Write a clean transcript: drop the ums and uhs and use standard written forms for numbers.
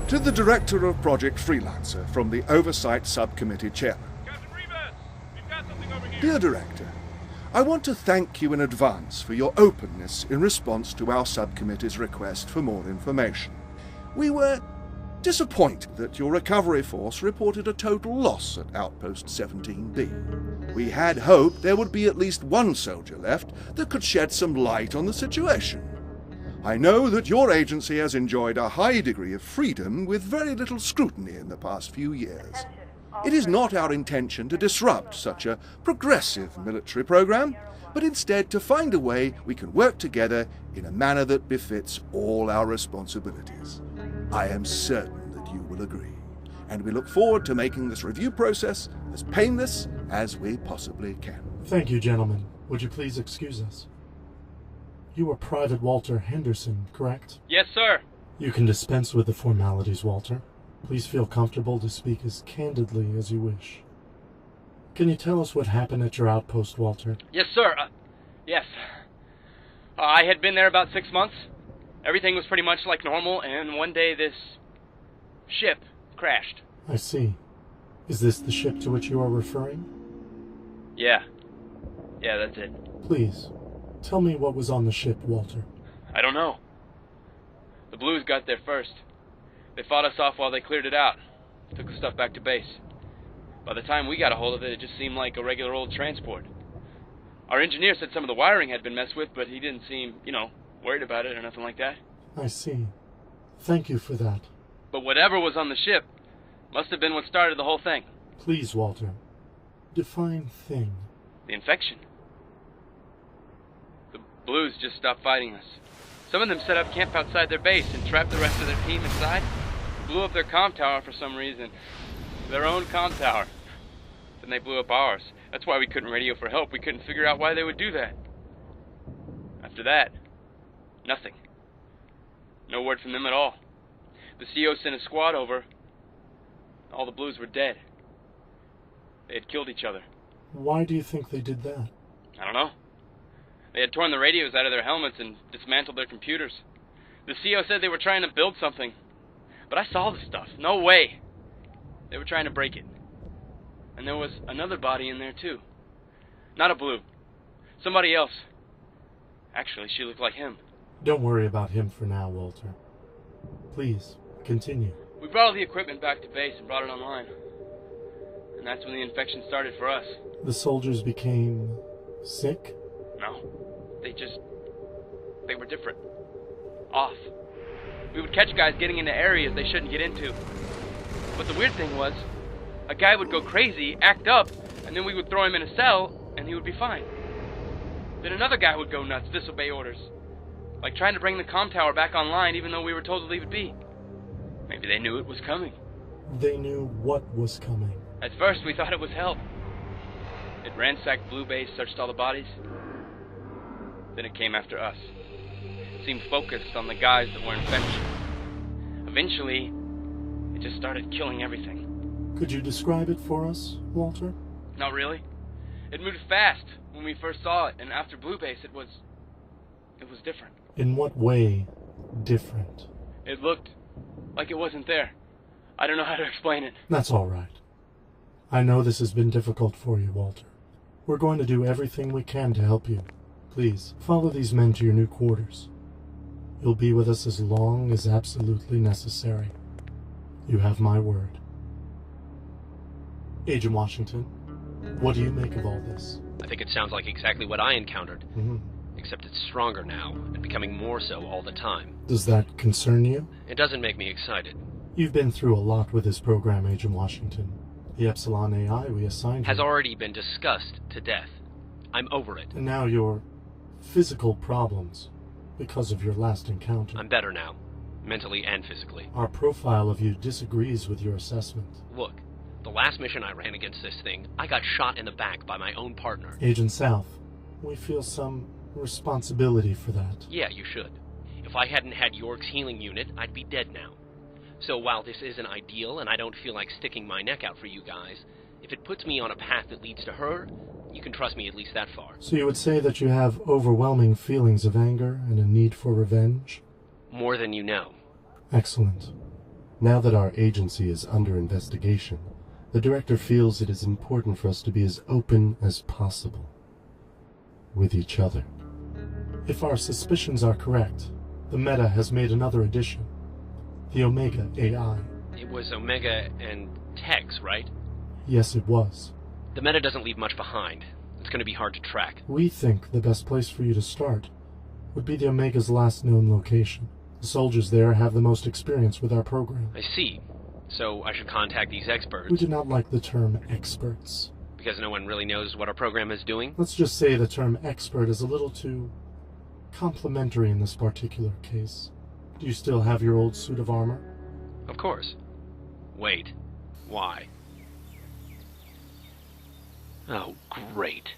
To the Director of Project Freelancer from the Oversight Subcommittee Chairman. Captain Rivas, we've got something over here. Dear Director, I want to thank you in advance for your openness in response to our subcommittee's request for more information. We were disappointed that your recovery force reported a total loss at Outpost 17B. We had hoped there would be at least one soldier left that could shed some light on the situation. I know that your agency has enjoyed a high degree of freedom with very little scrutiny in the past few years. It is not our intention to disrupt such a progressive military program, but instead to find a way we can work together in a manner that befits all our responsibilities. I am certain that you will agree, and we look forward to making this review process as painless as we possibly can. Thank you, gentlemen. Would you please excuse us? You are Private Walter Henderson, correct? Yes, sir. You can dispense with the formalities, Walter. Please feel comfortable to speak as candidly as you wish. Can you tell us what happened at your outpost, Walter? Yes, sir. Yes. I had been there about 6 months. Everything was pretty much like normal, and one day this ship crashed. I see. Is this the ship to which you are referring? Yeah. Yeah, that's it. Please, tell me what was on the ship, Walter. I don't know. The Blues got there first. They fought us off while they cleared it out. Took the stuff back to base. By the time we got a hold of it, it just seemed like a regular old transport. Our engineer said some of the wiring had been messed with, but he didn't seem, worried about it or nothing like that. I see. Thank you for that. But whatever was on the ship must have been what started the whole thing. Please, Walter. Define thing. The infection. The Blues just stopped fighting us. Some of them set up camp outside their base and trapped the rest of their team inside. Blew up their comm tower for some reason. Their own comm tower. Then they blew up ours. That's why we couldn't radio for help. We couldn't figure out why they would do that. After that, nothing. No word from them at all. The CO sent a squad over. All the Blues were dead. They had killed each other. Why do you think they did that? I don't know. They had torn the radios out of their helmets and dismantled their computers. The CO said they were trying to build something. But I saw the stuff. No way. They were trying to break it. And there was another body in there, too. Not a Blue. Somebody else. Actually, she looked like him. Don't worry about him for now, Walter. Please, continue. We brought all the equipment back to base and brought it online. And that's when the infection started for us. The soldiers became sick? No. They were different. Off. We would catch guys getting into areas they shouldn't get into. But the weird thing was, a guy would go crazy, act up, and then we would throw him in a cell, and he would be fine. Then another guy would go nuts, disobey orders. Like trying to bring the comm tower back online even though we were told to leave it be. Maybe they knew it was coming. They knew what was coming. At first we thought it was help. It ransacked Blue Base, searched all the bodies. Then it came after us. It seemed focused on the guys that were infected. Eventually, it just started killing everything. Could you describe it for us, Walter? Not really. It moved fast when we first saw it, and after Blue Base it was different. In what way different? It looked like it wasn't there. I don't know how to explain it. That's all right. I know this has been difficult for you, Walter. We're going to do everything we can to help you. Please, follow these men to your new quarters. You'll be with us as long as absolutely necessary. You have my word. Agent Washington, what do you make of all this? I think it sounds like exactly what I encountered. Mm-hmm. Except it's stronger now, and becoming more so all the time. Does that concern you? It doesn't make me excited. You've been through a lot with this program, Agent Washington. The Epsilon AI we assigned Has you already been discussed to death. I'm over it. And now your physical problems, because of your last encounter. I'm better now, mentally and physically. Our profile of you disagrees with your assessment. Look, the last mission I ran against this thing, I got shot in the back by my own partner. Agent South, we feel some responsibility for that. Yeah, you should. If I hadn't had York's healing unit, I'd be dead now. So while this isn't ideal and I don't feel like sticking my neck out for you guys, if it puts me on a path that leads to her, you can trust me at least that far. So you would say that you have overwhelming feelings of anger and a need for revenge? More than you know. Excellent. Now that our agency is under investigation, the Director feels it is important for us to be as open as possible with each other. If our suspicions are correct, the Meta has made another addition, the Omega AI. It was Omega and Tex, right? Yes, it was. The Meta doesn't leave much behind. It's going to be hard to track. We think the best place for you to start would be the Omega's last known location. The soldiers there have the most experience with our program. I see. So I should contact these experts. We do not like the term experts. Because no one really knows what our program is doing? Let's just say the term expert is a little too complimentary in this particular case. Do you still have your old suit of armor? Of course. Wait. Why? Oh, great.